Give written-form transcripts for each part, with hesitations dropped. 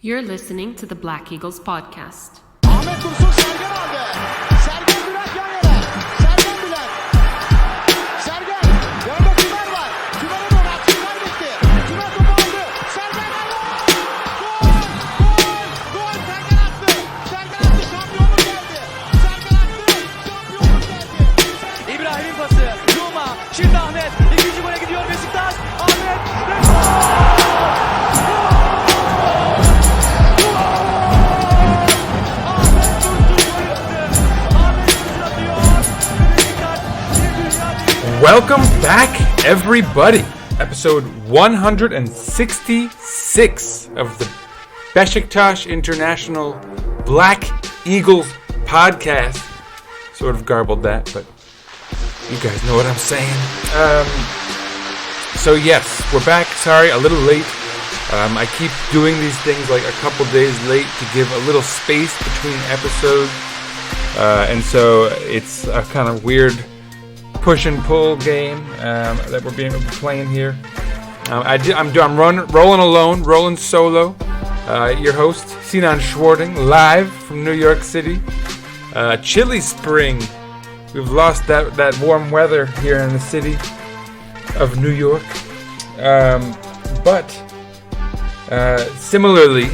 You're listening to the Black Eagles podcast. Ahmet Dursun Sergen aldı. Sergen Bülent yan yana. Sergen Bülent. Sergen. Yanında Tümer var. Tümer'e doğru at. Tümer gitti. Tümer topu aldı. Sergen aldı. Gol! Gol! Gol! Sergen attı. Sergen attı. Şampiyonluk geldi. Sergen attı. Şampiyonluk geldi. İbrahim'in pası. Zuma. Şimdi Ahmet. İkinci gole gidiyor Beşiktaş. Ahmet. Welcome back, everybody. Episode 166 of the Beşiktaş International Black Eagles podcast. Sort of garbled that, but you guys know what I'm saying. So yes, we're back. Sorry, a little late. I keep doing these things like a couple days late to give a little space between episodes. And so it's a kind of weird push and pull game that we're playing here. I'm rolling solo. Your host Sinan live from New York City. Chilly spring. We've lost that warm weather here in the city of New York. But similarly,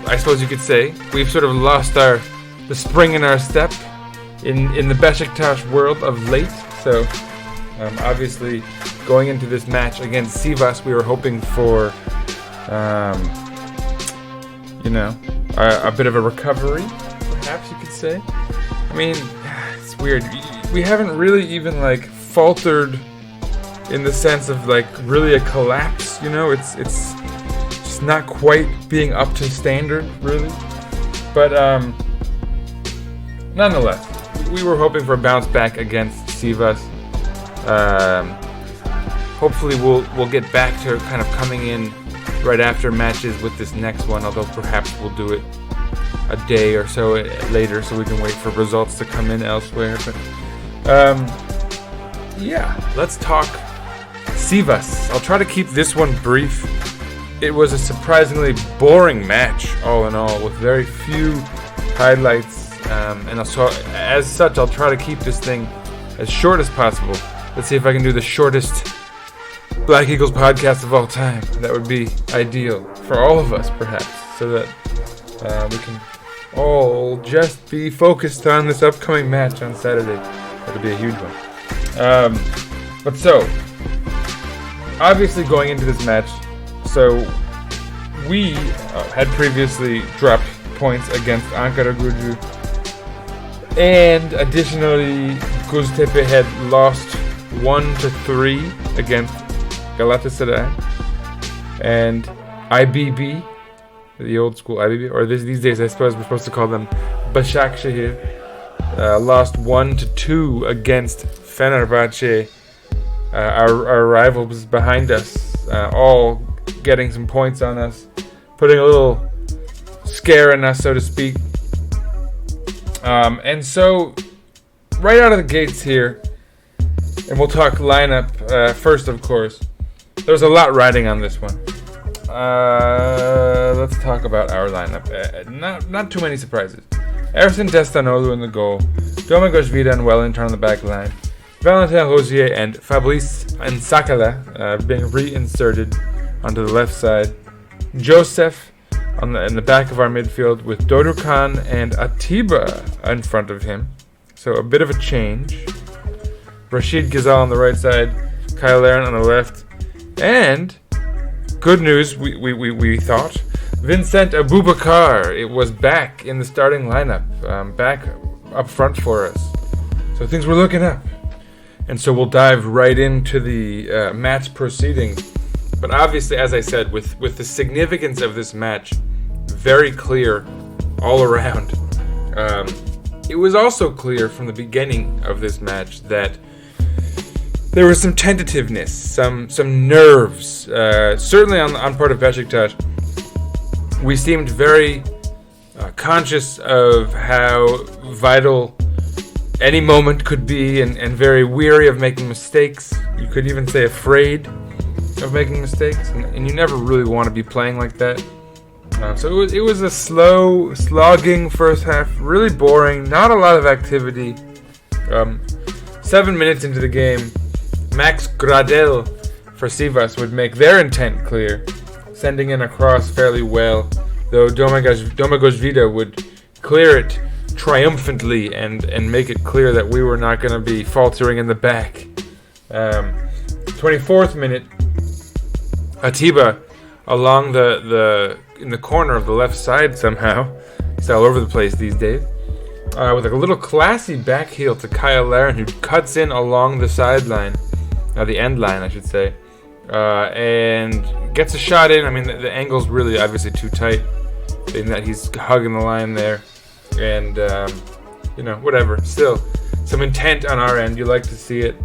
I suppose you could say, we've sort of lost the spring in our step in the Beşiktaş world of late. So, obviously, going into this match against Sivas, we were hoping for, a bit of a recovery, perhaps you could say. I mean, it's weird. We haven't really even, faltered in the sense of, really a collapse, you know? It's just not quite being up to standard, really. But, nonetheless, we were hoping for a bounce back against Sivas. Hopefully we'll get back to kind of coming in right after matches with this next one, although perhaps we'll do it a day or so later so we can wait for results to come in elsewhere. But let's talk Sivas. I'll try to keep this one brief. It was a surprisingly boring match, all in all, with very few highlights. And so, as such, I'll try to keep this thing as short as possible. Let's see if I can do the shortest Black Eagles podcast of all time. That would be ideal for all of us, perhaps, so that we can all just be focused on this upcoming match on Saturday. That'll be a huge one. But so, obviously going into this match, so we had previously dropped points against Ankaragücü. And additionally, Göztepe had lost 1-3 against Galatasaray. And IBB, the old school IBB, or these days I suppose we're supposed to call them Başakşehir, lost 1-2 against Fenerbahçe. Our rivals behind us, all getting some points on us, putting a little scare in us, so to speak. And so, right out of the gates here, and we'll talk lineup first, of course. There's a lot riding on this one. Let's talk about our lineup. Not too many surprises. Ersin Destanoğlu in the goal. Domagoj Vida and Wellington on the back line. Valentin Rosier and Fabrice Nsakala being reinserted onto the left side. Joseph in the back of our midfield with Dorukhan and Atiba in front of him. So a bit of a change. Rashid Ghazal on the right side, Kyle Larin on the left. And good news, we thought, Vincent Aboubakar, it was back in the starting lineup, back up front for us. So things were looking up. And so we'll dive right into the match proceedings. But obviously, as I said, with the significance of this match very clear all around, it was also clear from the beginning of this match that there was some tentativeness, some nerves, certainly on part of Beşiktaş. We seemed very conscious of how vital any moment could be, and very weary of making mistakes. You could even say afraid of making mistakes, and you never really want to be playing like that. So it was a slow, slogging first half, really boring, not a lot of activity. 7 minutes into the game, Max Gradel for Sivas would make their intent clear, sending in a cross fairly well, though Domagoj Vida would clear it triumphantly and make it clear that we were not going to be faltering in the back. 24th minute, Atiba along in the corner of the left side somehow. He's all over the place these days. With a little classy back heel to Kyle Laren, who cuts in along the sideline, the end line, I should say, and gets a shot in. I mean, the angle's really obviously too tight, in that he's hugging the line there, and whatever. Still, some intent on our end. You like to see it,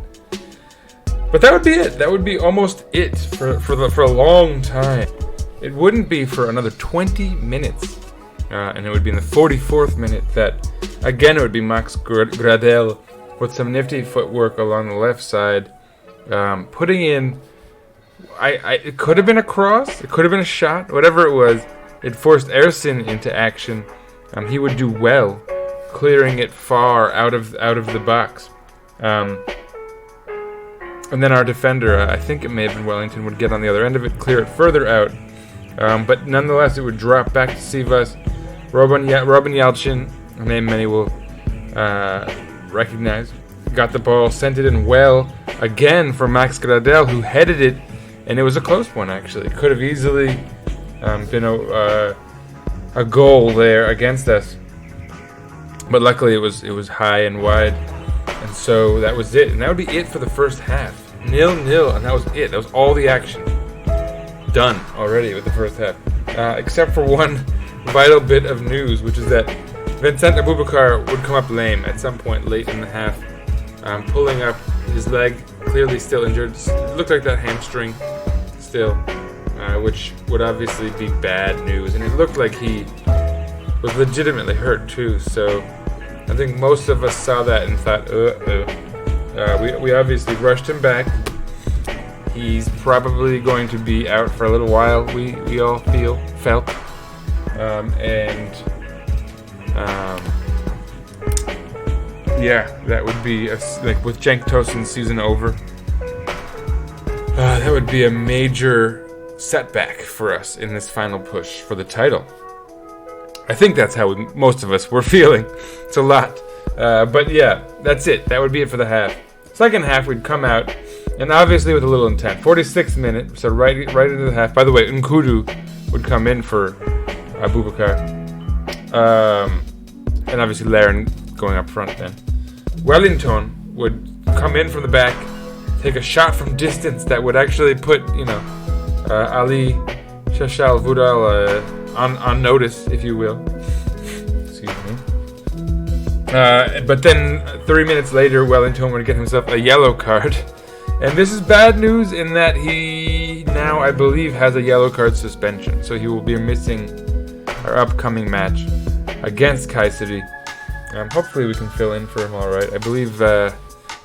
but that would be it. That would be almost it for a long time. It wouldn't be for another 20 minutes, and it would be in the 44th minute that, again, it would be Max Gradel with some nifty footwork along the left side, putting in. It could have been a cross, it could have been a shot, whatever it was. It forced Ersin into action. He would do well, clearing it far out of the box. And then our defender, I think it may have been Wellington, would get on the other end of it, clear it further out. But nonetheless, it would drop back to Sivas. Robin Yalchin, a name many will recognize, got the ball, sent it in well, again for Max Gradel, who headed it, and it was a close one, actually. It could have easily been a goal there against us. But luckily it was high and wide, and so that was it. And that would be it for the first half. 0-0, and that was it. That was all the action. Done already with the first half. Except for one vital bit of news, which is that Vincent Aboubakar would come up lame at some point late in the half, pulling up his leg, clearly still injured. It looked like that hamstring still, which would obviously be bad news. And it looked like he was legitimately hurt too, so I think most of us saw that and thought, we obviously rushed him back. He's probably going to be out for a little while, we all felt. That would be, like with Cenk Tosun's season over, that would be a major setback for us in this final push for the title. I think that's how most of us were feeling. It's a lot. But yeah, that's it. That would be it for the half. Second half, we'd come out, and obviously with a little intent. 46th minute, so right into the half. By the way, Nkudu would come in for Aboubakar. And obviously Laren going up front then. Wellington would come in from the back, take a shot from distance that would actually put, Ali Shashal Vudal on notice, if you will. Excuse me. But then 3 minutes later, Wellington would get himself a yellow card. And this is bad news in that he now, I believe, has a yellow card suspension. So he will be missing our upcoming match against Kayseri. Hopefully we can fill in for him all right. I believe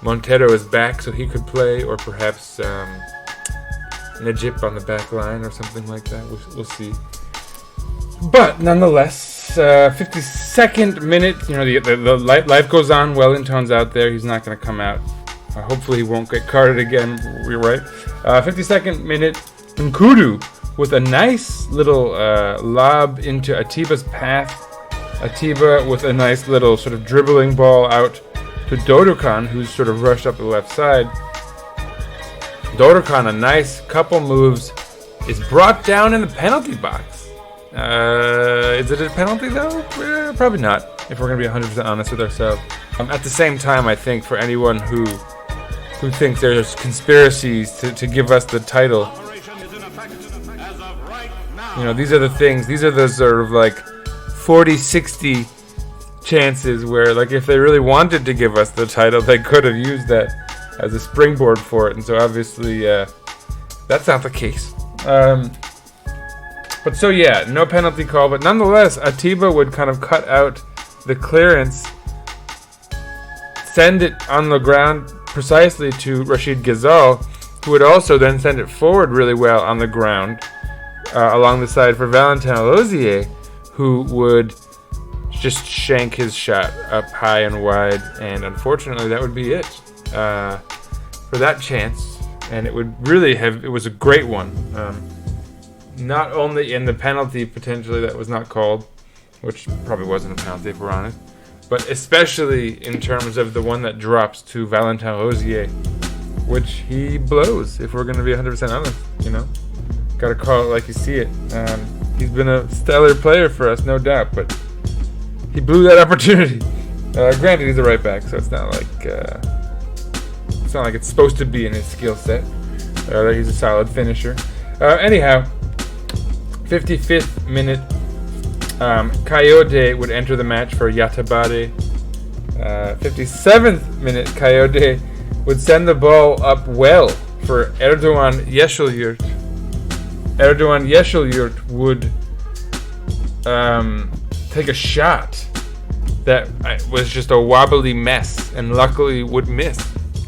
Montero is back, so he could play, or perhaps Najib on the back line or something like that. We'll see. But nonetheless, 52nd minute, the life goes on. Wellington's out there. He's not going to come out. Hopefully he won't get carded again. We're right. 52nd minute, Nkudu with a nice little lob into Atiba's path. Atiba with a nice little sort of dribbling ball out to Dodokan, who's sort of rushed up the left side. Dodokan, a nice couple moves, is brought down in the penalty box. Is it a penalty though? Probably not, if we're going to be 100% honest with ourselves. At the same time, I think for anyone who thinks there's conspiracies to give us the title, these are the things, these are the sort of like 40-60 chances where, like, if they really wanted to give us the title, they could have used that as a springboard for it. And so obviously that's not the case. But so yeah, no penalty call, but nonetheless Atiba would kind of cut out the clearance, send it on the ground precisely to Rashid Ghazal, who would also then send it forward really well on the ground, along the side for Valentin Rosier, who would just shank his shot up high and wide, and unfortunately that would be it for that chance. And it was a great one. Not only in the penalty potentially that was not called, which probably wasn't a penalty if we're honest, but especially in terms of the one that drops to Valentin Rosier, which he blows, if we're going to be 100% honest, Got to call it like you see it. He's been a stellar player for us, no doubt, but he blew that opportunity. Granted, he's a right back, so it's not like it's supposed to be in his skill set. He's a solid finisher. Anyhow, 55th minute, Coyote would enter the match for Yatabare. 57th minute, Coyote would send the ball up well for Erdoğan Yeşilyurt. Erdoğan Yeşilyurt would take a shot that was just a wobbly mess, and luckily would miss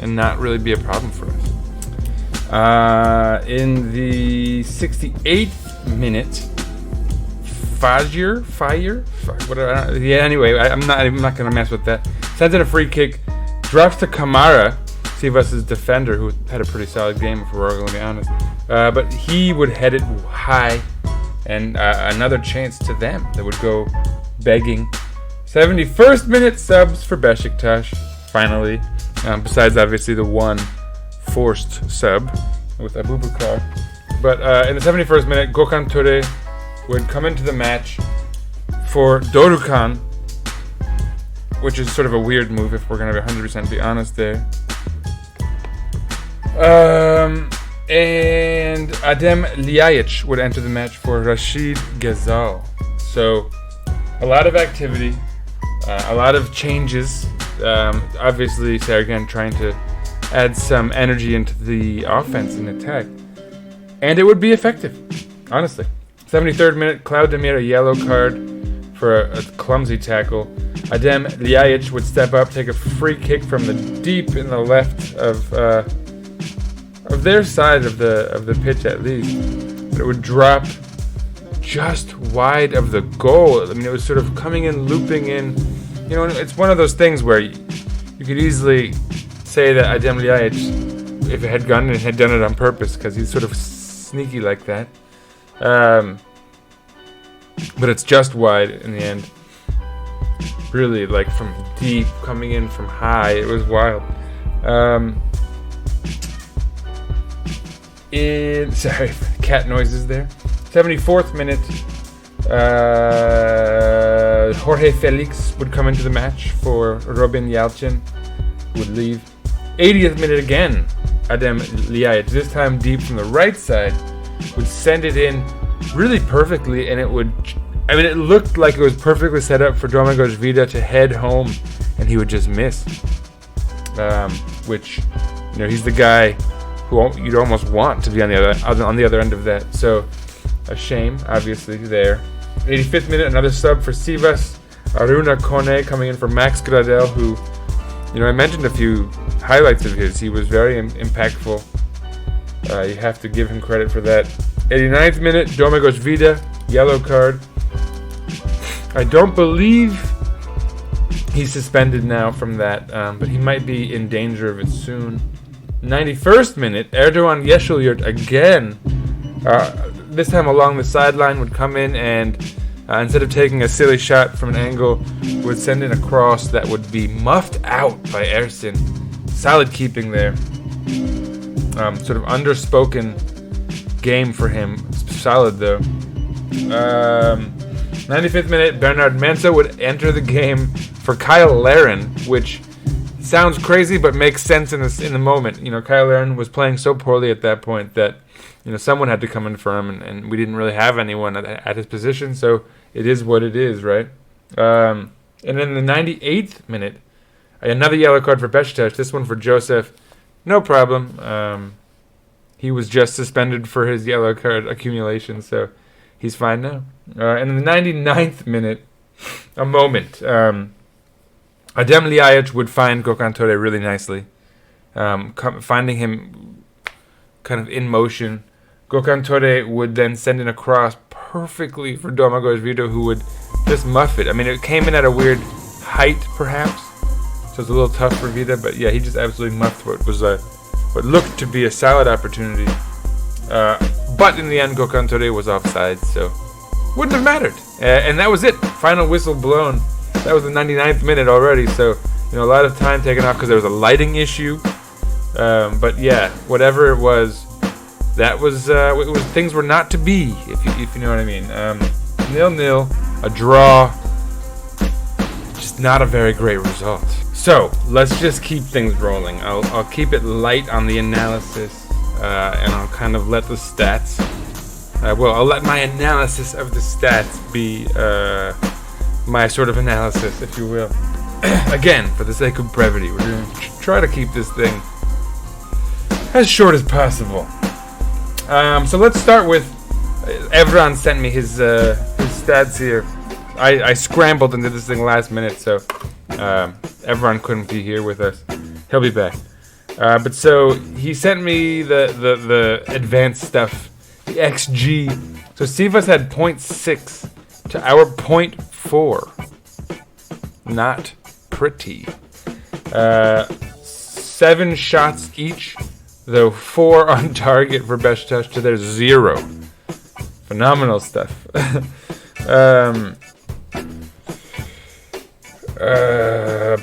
and not really be a problem for us. In the 68th minute, Fajr, whatever. Yeah. Anyway, I'm not gonna mess with that. Sends in a free kick, drops to Kamara, Sivas' defender, who had a pretty solid game, if we're going to be honest. But he would head it high, and another chance to them that would go begging. 71st minute subs for Beşiktaş, finally. Besides, obviously, the one forced sub with Abubakar. But in the 71st minute, Gökhan Töre would come into the match for Dorukhan, which is sort of a weird move, if we're going to be 100% be honest there. And Adem Ljajic would enter the match for Rashid Ghazal. So, a lot of activity, a lot of changes. Obviously, Sergen trying to add some energy into the offense and attack. And it would be effective, honestly. 73rd minute, Claudemir, a yellow card for a clumsy tackle. Adem Ljajic would step up, take a free kick from the deep in the left of their side of the pitch at least. But it would drop just wide of the goal. I mean, it was sort of coming in, looping in. It's one of those things where you could easily say that Adem Ljajic, if it had gone in, had done it on purpose, because he's sort of sneaky like that. But it's just wide in the end. Really, like from deep, coming in from high. It was wild. Sorry, cat noises there. 74th minute, Jorge Felix would come into the match for Robin Yalcin, who would leave. 80th minute again, Adem Ljajic, this time deep from the right side, would send it in really perfectly, and it looked like it was perfectly set up for Domagoj Vida to head home, and he would just miss. Which, he's the guy who you'd almost want to be on the other end of that. So, a shame, obviously, there. 85th minute, another sub for Sivas. Aruna Kone coming in for Max Gradel, who, I mentioned a few highlights of his. He was very impactful. You have to give him credit for that. 89th minute, Domagoj Vida, yellow card. I don't believe he's suspended now from that, but he might be in danger of it soon. 91st minute, Erdoğan Yeşilyurt again, this time along the sideline, would come in and instead of taking a silly shot from an angle, would send in a cross that would be muffed out by Ersin. Solid keeping there. Sort of underspoken game for him. Solid though. 95th minute, Bernard Mensah would enter the game for Kyle Larin, which sounds crazy but makes sense in the moment. Kyle Larin was playing so poorly at that point that someone had to come in for him, and we didn't really have anyone at his position, so it is what it is, right? And in the 98th minute, another yellow card for Beşiktaş, this one for Joseph. No problem. He was just suspended for his yellow card accumulation, so he's fine now. And in the 99th minute, a moment. Adem Ljajic would find Gökhan Töre really nicely, finding him kind of in motion, Gökhan Töre would then send in a cross perfectly for Domagoj Vida, who would just muff it. I mean, it came in at a weird height, perhaps, so it's a little tough for Vida, but yeah, he just absolutely muffed what was what looked to be a solid opportunity. But in the end, Gökhan Töre was offside, so wouldn't have mattered. And that was it. Final whistle blown. That was the 99th minute already, so a lot of time taken off because there was a lighting issue. But yeah, whatever it was, that was things were not to be, if you know what I mean. 0-0, a draw, just not a very great result. So let's just keep things rolling. I'll keep it light on the analysis, and I'll kind of let the stats. I'll let my analysis of the stats be my sort of analysis, if you will. Again, for the sake of brevity, we're going to try to keep this thing as short as possible. So let's start with Evran sent me his stats here. I scrambled into this thing last minute, so Evran couldn't be here with us. He'll be back. But so he sent me the advanced stuff, the XG. So Sivas had 0.6 to our 0.4. Not pretty. 7 shots each, though 4 on target for Beşiktaş to their 0. Phenomenal stuff.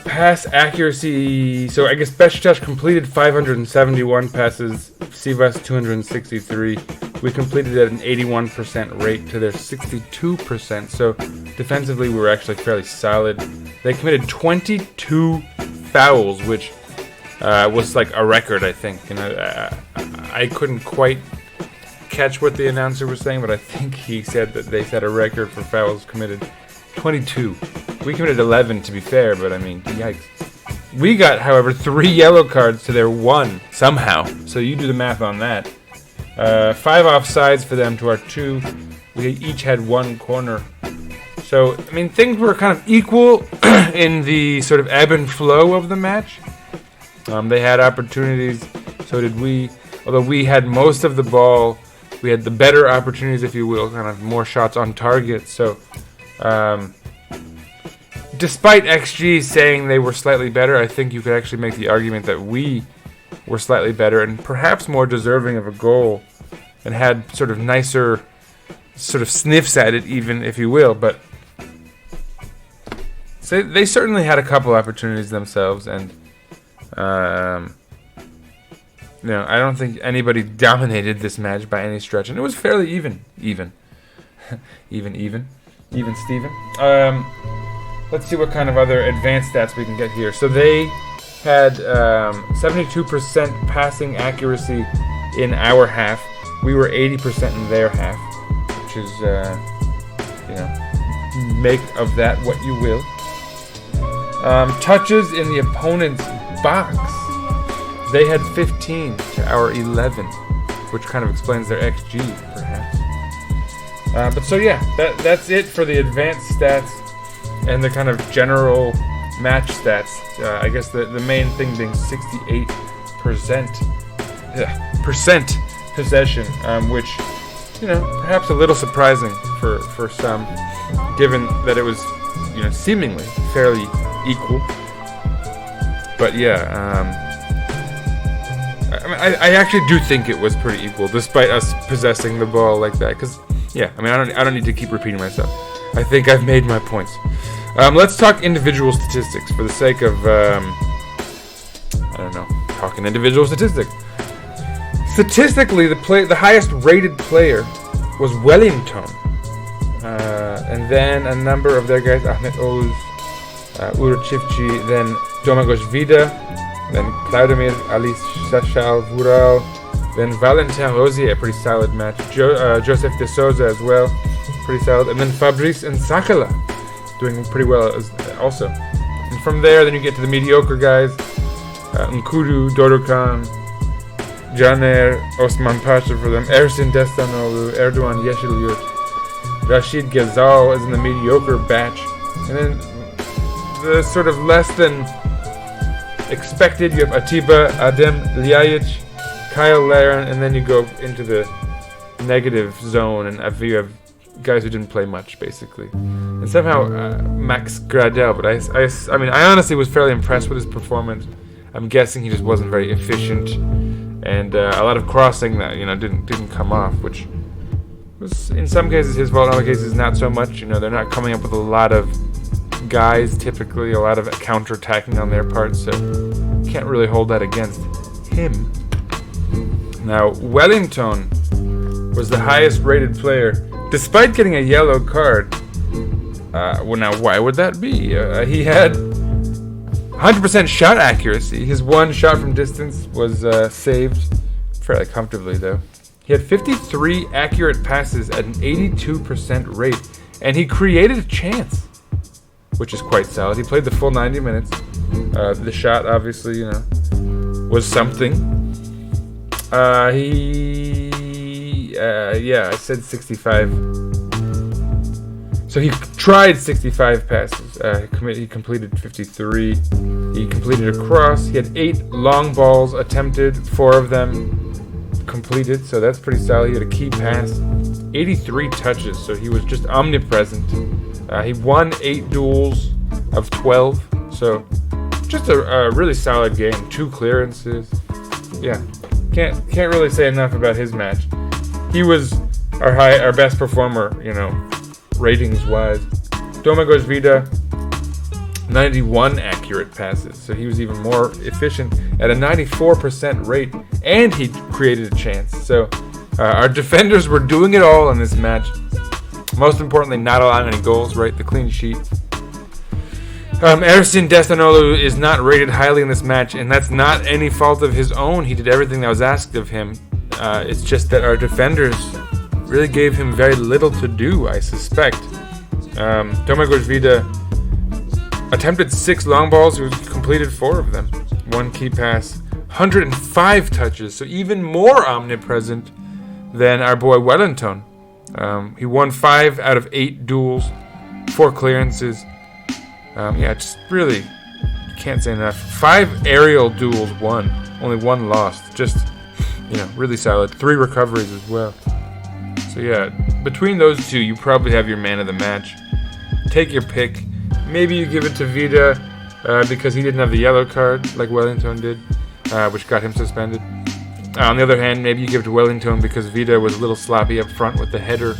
Pass accuracy. So I guess Beşiktaş completed 571 passes, Sivas 263. We completed at an 81% rate to their 62%. So defensively, we were actually fairly solid. They committed 22 fouls, which was like a record, I think. I couldn't quite catch what the announcer was saying, but I think he said that they set a record for fouls committed. 22. We committed 11, to be fair, but I mean, yikes. We got, however, 3 yellow cards to their 1 somehow. So you do the math on that. 5 offsides for them to our 2. We each had 1 corner. So, I mean, things were kind of equal in the sort of ebb and flow of the match. They had opportunities, so did we. Although we had most of the ball, we had the better opportunities, if you will, kind of more shots on target. So, despite XG saying they were slightly better, I think you could actually make the argument that we were slightly better and perhaps more deserving of a goal and had sort of nicer sort of sniffs at it, even, if you will. But so they certainly had a couple opportunities themselves, and I don't think anybody dominated this match by any stretch, and it was fairly even Steven. Let's see what kind of other advanced stats we can get here. So they had 72% passing accuracy in our half. We were 80% in their half, which is, make of that what you will. Touches in the opponent's box. They had 15 to our 11, which kind of explains their XG, perhaps. But so yeah, that's it for the advanced stats and the kind of general match stats. I guess the main thing being 68% possession, which perhaps a little surprising for some, given that it was seemingly fairly equal. But yeah, I actually do think it was pretty equal, despite us possessing the ball like that. Because I don't need to keep repeating myself. I think I've made my points. Let's talk individual statistics for the sake of talking individual statistics. Statistically, the highest rated player was Wellington, and then a number of their guys: Ahmet Oğuz, Uğur, then Domagoj Vida, then Claudemir Ali Sashal Vural, then Valentin Rosier, a pretty solid match. Joseph de Souza as well, pretty solid, and then Fabrice and Sakala doing pretty well also. And from there, then you get to the mediocre guys: Nkudu, Dorukhan, Caner, Osman Pasha for them, Ersin Destanoğlu, Erdoğan Yeşilyurt, Rashid Ghezal is in the mediocre batch. And then the sort of less than expected, you have Atiba, Adem Ljajic, Kyle Larin, and then you go into the negative zone, and you have guys who didn't play much, basically. And somehow Max Gradel, but I mean, I honestly was fairly impressed with his performance. I'm guessing he just wasn't very efficient, and a lot of crossing that didn't come off, which was in some cases his fault, in other cases not so much. They're not coming up with a lot of guys, typically a lot of counter-attacking on their part, so can't really hold that against him. Now, Wellington was the highest rated player, despite getting a yellow card. Well, now, why would that be? He had 100% shot accuracy. His one shot from distance was saved fairly comfortably, though. He had 53 accurate passes at an 82% rate, and he created a chance, which is quite solid. He played the full 90 minutes. The shot, obviously, was something. I said 65. So he tried 65 passes. He completed 53. He completed a cross. He had 8 long balls attempted, 4 of them completed, so that's pretty solid. He had a key pass, 83 touches, so he was just omnipresent. He won 8 duels of 12, so just a really solid game. 2 clearances. Yeah, can't really say enough about his match. He was our best performer, ratings wise. Domagoj Vida, 91 accurate passes, so he was even more efficient at a 94% rate, and he created a chance. So our defenders were doing it all in this match. Most importantly, not allowing any goals, right? The clean sheet. Ersin Destanoglu is not rated highly in this match, and that's not any fault of his own. He did everything that was asked of him. It's just that our defenders really gave him very little to do, I suspect. Domagoj Vida attempted 6 long balls. He completed 4 of them. 1 key pass, 105 touches, so even more omnipresent than our boy Wellington. He won 5 out of 8 duels, 4 clearances. Just really can't say enough. 5 aerial duels won, only 1 lost. Just, really solid. 3 recoveries as well. So yeah, between those 2, you probably have your man of the match. Take your pick. Maybe you give it to Vida because he didn't have the yellow card like Wellington did, which got him suspended. On the other hand, maybe you give it to Wellington because Vida was a little sloppy up front with the header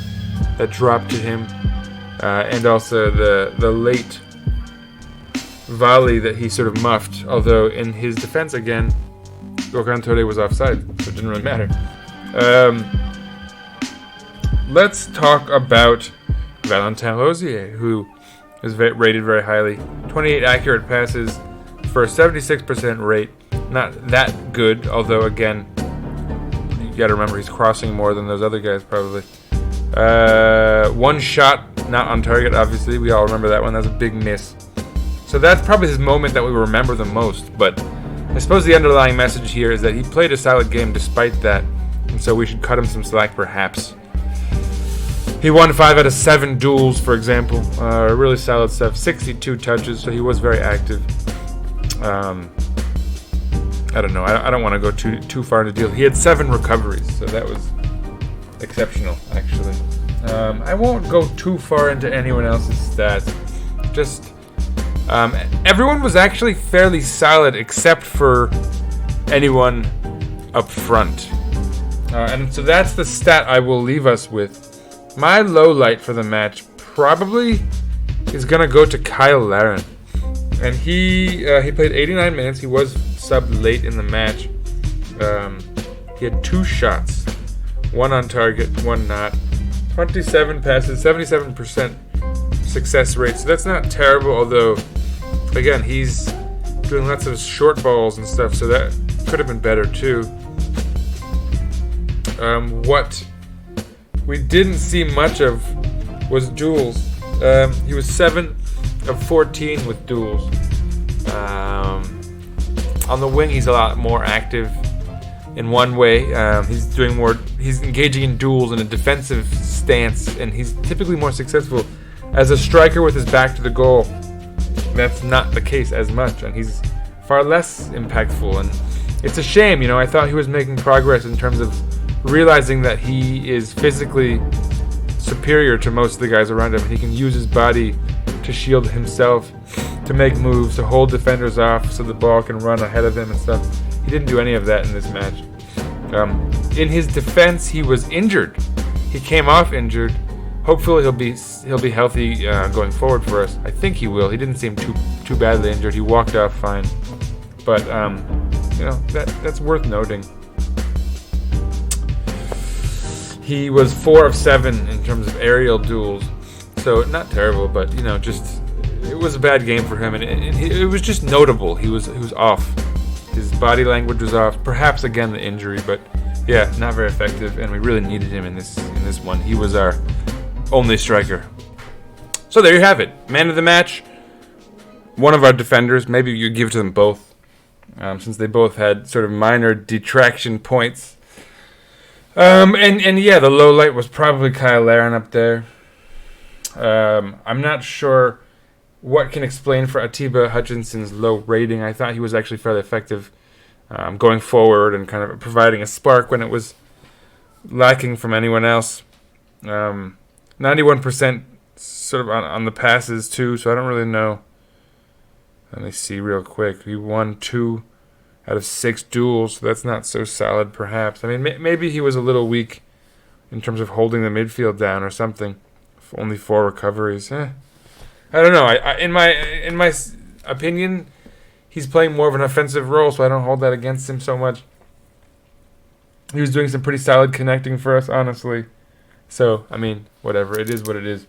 that dropped to him, and also the late volley that he sort of muffed. Although in his defense again, Gökhan Töre was offside, so it didn't really matter. Let's talk about Valentin Rosier, who is rated very highly. 28 accurate passes for a 76% rate. Not that good, although again, you gotta remember he's crossing more than those other guys probably. 1 shot, not on target, obviously. We all remember that one. That was a big miss. So that's probably his moment that we remember the most. But I suppose the underlying message here is that he played a solid game despite that. And so we should cut him some slack perhaps. He won 5 out of 7 duels, for example. Really solid stuff. 62 touches, so he was very active. I don't know. I don't want to go too far into the deal. He had 7 recoveries, so that was exceptional, actually. I won't go too far into anyone else's stats. Just everyone was actually fairly solid, except for anyone up front. And so that's the stat I will leave us with. My low light for the match probably is going to go to Kyle Larin. And he played 89 minutes. He was subbed late in the match. He had 2 shots. 1 on target, 1 not. 27 passes, 77% success rate. So that's not terrible, although, again, he's doing lots of short balls and stuff, so that could have been better too. What we didn't see much of was duels. He was 7 of 14 with duels. On the wing, he's a lot more active in one way. He's engaging in duels in a defensive stance, and he's typically more successful as a striker with his back to the goal. That's not the case as much, and he's far less impactful, and it's a shame. I thought he was making progress in terms of realizing that he is physically superior to most of the guys around him. He can use his body to shield himself, to make moves, to hold defenders off so the ball can run ahead of him and stuff. He didn't do any of that in this match. In his defense, he was injured. He came off injured. Hopefully he'll be healthy going forward for us. I think he will. He didn't seem too badly injured. He walked off fine. But that's worth noting. He was 4 of 7 in terms of aerial duels, so not terrible, but just it was a bad game for him, and it was just notable. He was off. His body language was off. Perhaps again the injury, but yeah, not very effective, and we really needed him in this one. He was our only striker. So there you have it, man of the match. One of our defenders. Maybe you give it to them both, since they both had sort of minor detraction points. And yeah, the low light was probably Kyle Larin up there. I'm not sure what can explain for Atiba Hutchinson's low rating. I thought he was actually fairly effective going forward and kind of providing a spark when it was lacking from anyone else. 91% sort of on the passes too, so I don't really know. Let me see real quick. He won 2 out of 6 duels, so that's not so solid, perhaps. I mean, maybe he was a little weak in terms of holding the midfield down or something. Only 4 recoveries. I don't know. In my opinion, he's playing more of an offensive role, so I don't hold that against him so much. He was doing some pretty solid connecting for us, honestly. So, I mean, whatever. It is what it is.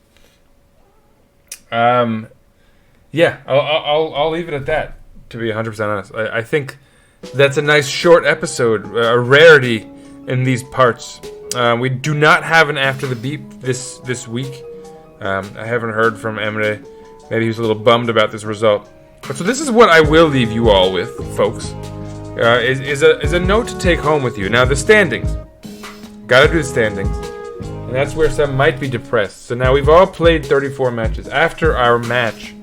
Yeah, I'll leave it at that, to be 100% honest. I think that's a nice short episode, a rarity in these parts. We do not have an After the Beep this week. I haven't heard from Emre. Maybe he was a little bummed about this result. But so this is what I will leave you all with, folks. Is a note to take home with you. Now the standings. Gotta do the standings. And that's where some might be depressed. So now we've all played 34 matches. After our match,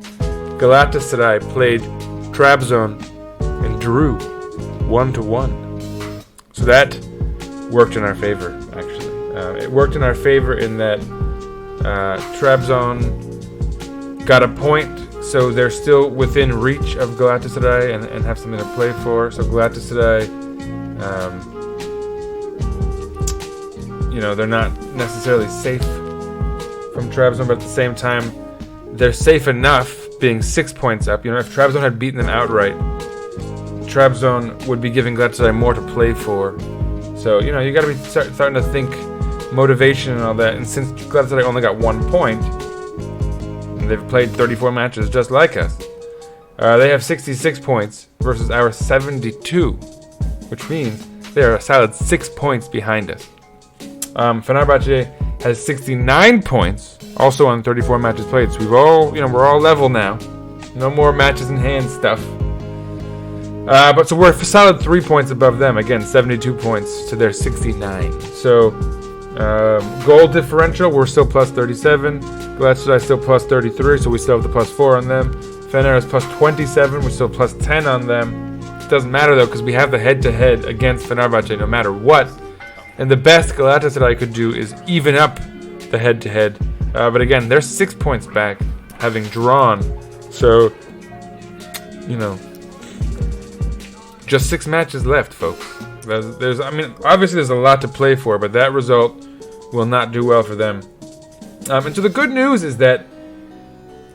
Galatasaray played Trabzon and drew 1-1. So that worked in our favor, actually. It worked in our favor in that Trabzon got a point, so they're still within reach of Galatasaray and have something to play for. So Galatasaray, they're not necessarily safe from Trabzon, but at the same time, they're safe enough being 6 points up. If Trabzon had beaten them outright, Trabzon would be giving Galatasaray more to play for. So, you got to be starting to think motivation and all that. And since Galatasaray only got 1 point, and they've played 34 matches just like us, they have 66 points versus our 72, which means they are a solid 6 points behind us. Fenerbahce has 69 points, also on 34 matches played. So we're all level now. No more matches in hand stuff. But so we're a solid 3 points above them. Again, 72 points to their 69. So goal differential, we're still plus 37. Galatasaray still plus 33, so we still have the plus 4 on them. Fener is plus 27, we're still plus 10 on them. It doesn't matter though, because we have the head-to-head against Fenerbahce no matter what. And the best Galatasaray could do is even up the head-to-head. But again, they're 6 points back, having drawn. So, just 6 matches left, folks. Obviously there's a lot to play for, but that result will not do well for them. And so the good news is that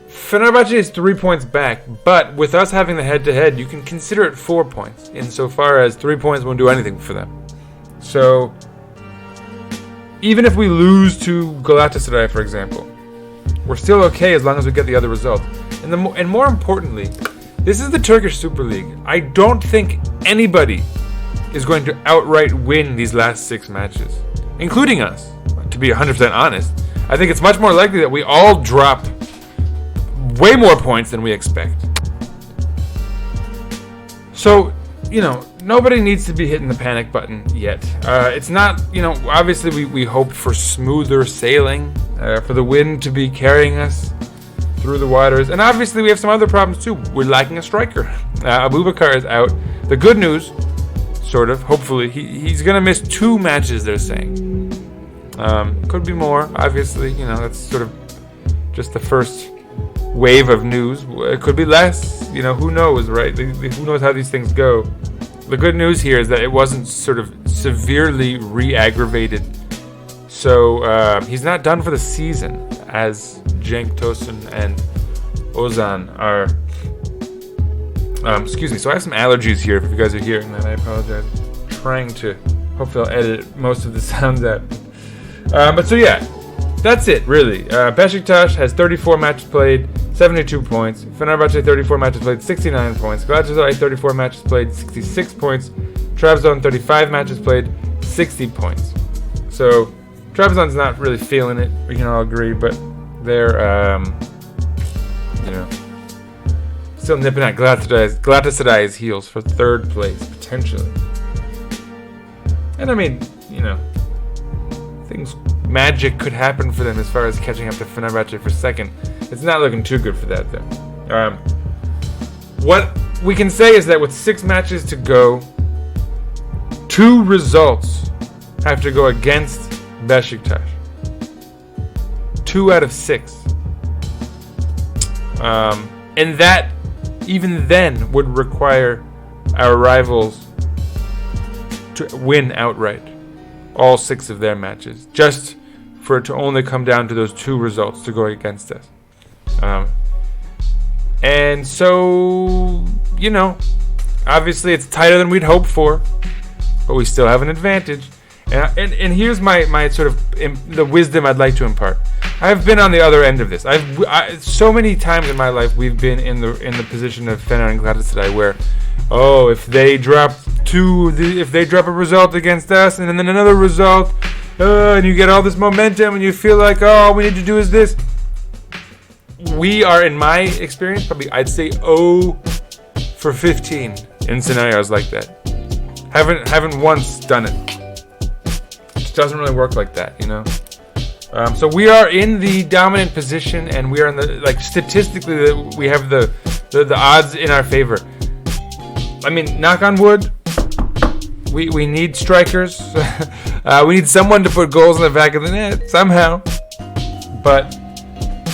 Fenerbahce is 3 points back, but with us having the head-to-head, you can consider it 4 points, insofar as 3 points won't do anything for them. So, even if we lose to Galatasaray, for example, we're still okay as long as we get the other result. And more importantly, this is the Turkish Super League. I don't think anybody is going to outright win these last 6 matches, including us, to be 100% honest. I think it's much more likely that we all drop way more points than we expect. So, nobody needs to be hitting the panic button yet. It's not, obviously we hope for smoother sailing, for the wind to be carrying us through the waters. And obviously we have some other problems too. We're lacking a striker. Abubakar is out. The good news sort of. Hopefully, he's gonna miss 2 matches. They're saying. Could be more. Obviously, that's sort of just the first wave of news. It could be less. Who knows, right? Who knows how these things go? The good news here is that it wasn't sort of severely re-aggravated. So he's not done for the season, as Cenk Tosun and Ozan are. Excuse me. So I have some allergies here. If you guys are hearing that, I apologize. I'm trying to. Hopefully, I'll edit most of the sounds out. But so yeah, that's it really. Beşiktaş has 34 matches played, 72 points. Fenerbahçe 34 matches played, 69 points. Galatasaray 34 matches played, 66 points. Trabzon 35 matches played, 60 points. So Trabzon's not really feeling it. We can all agree, but they're still nipping at Galatasaray's heels for 3rd place potentially. And I mean, magic could happen for them as far as catching up to Fenerbahçe for 2nd. It's not looking too good for that though. What we can say is that with 6 matches to go, 2 results have to go against Beşiktaş. 2 out of 6. And that, even then, would require our rivals to win outright all 6 of their matches, just for it to only come down to those 2 results to go against us. And so, obviously it's tighter than we'd hoped for, but we still have an advantage. And here's my sort of the wisdom I'd like to impart. I've been on the other end of this. So many times in my life we've been in the position of Fener and Galatasaray where, if they drop a result against us and then another result, and you get all this momentum and you feel like, all we need to do is this. We are, in my experience, probably I'd say 0 for 15 in scenarios like that. Haven't once done it. It doesn't really work like that, So we are in the dominant position, and we are in the statistically we have the odds in our favor. I mean, knock on wood. We need strikers. We need someone to put goals in the back of the net somehow. But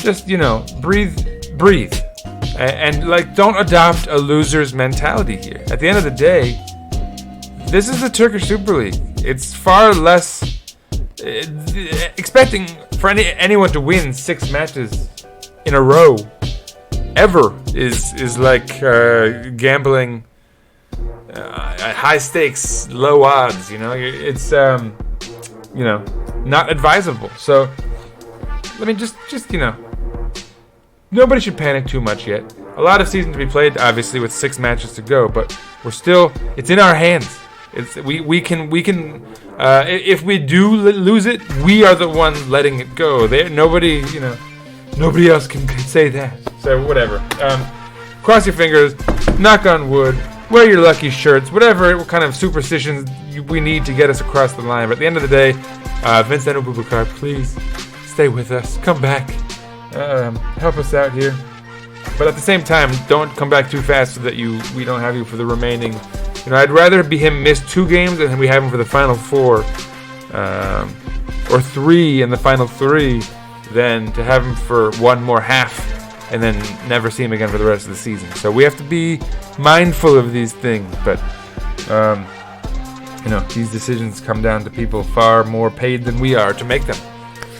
just breathe, and don't adopt a loser's mentality here. At the end of the day, this is the Turkish Super League. It's far less expecting for anyone to win 6 matches in a row ever is like gambling at high stakes, low odds. It's not advisable. So let me just nobody should panic too much yet. A lot of season to be played, obviously, with 6 matches to go, but it's in our hands. We can if we do lose it, we are the ones letting it go. Nobody else can say that. So whatever. Cross your fingers, knock on wood, wear your lucky shirts, whatever kind of superstitions we need to get us across the line. But at the end of the day, Vincent Abubakar, please stay with us. Come back. Help us out here. But at the same time, don't come back too fast so that we don't have you for the remaining. I'd rather be him miss 2 games and we have him for the final 4, or 3 in the final 3, than to have him for 1 more half and then never see him again for the rest of the season. So we have to be mindful of these things. But these decisions come down to people far more paid than we are to make them.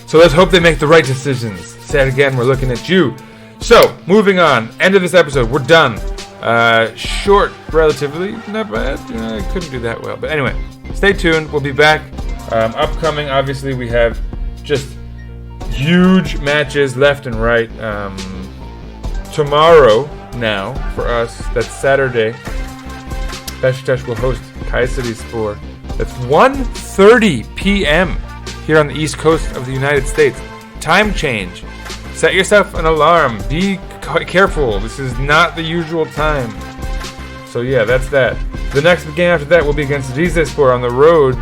So let's hope they make the right decisions. Say it again, we're looking at you. So, moving on. End of this episode. We're done. Short, relatively. Not bad. I couldn't do that well. But anyway, stay tuned. We'll be back. Upcoming, obviously, we have just huge matches left and right. Tomorrow, now, for us, that's Saturday, Beşiktaş will host Kayserispor. That's 1:30 p.m. here on the East Coast of the United States. Time change. Set yourself an alarm. Be careful. This is not the usual time. So yeah, that's that. The next game after that will be against Sivasspor on the road.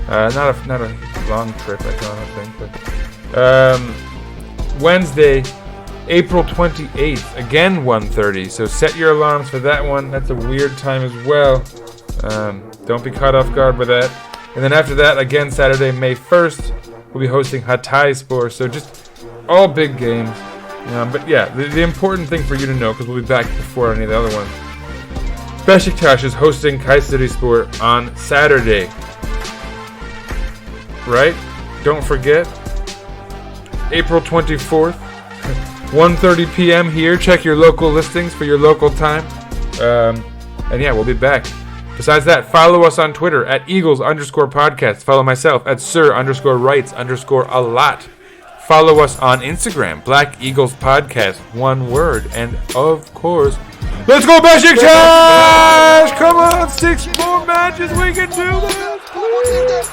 Not a long trip, I don't think. But Wednesday, April 28th, again 1:30. So set your alarms for that one. That's a weird time as well. Don't be caught off guard by that. And then after that, again, Saturday, May 1st, we'll be hosting Hatayspor. So just all big games. But yeah, the important thing for you to know, because we'll be back before any of the other ones, Beşiktaş is hosting Kayserispor on Saturday. Right? Don't forget. April 24th, 1:30 p.m. here. Check your local listings for your local time. And yeah, we'll be back. Besides that, follow us on Twitter at Eagles_podcast. Follow myself at Sir_Rights_a lot. Follow us on Instagram, Black Eagles Podcast, one word. And of course, let's go Beşiktaş! Come on, 6 more matches, we can do this!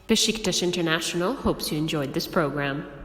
Beşiktaş International hopes you enjoyed this program.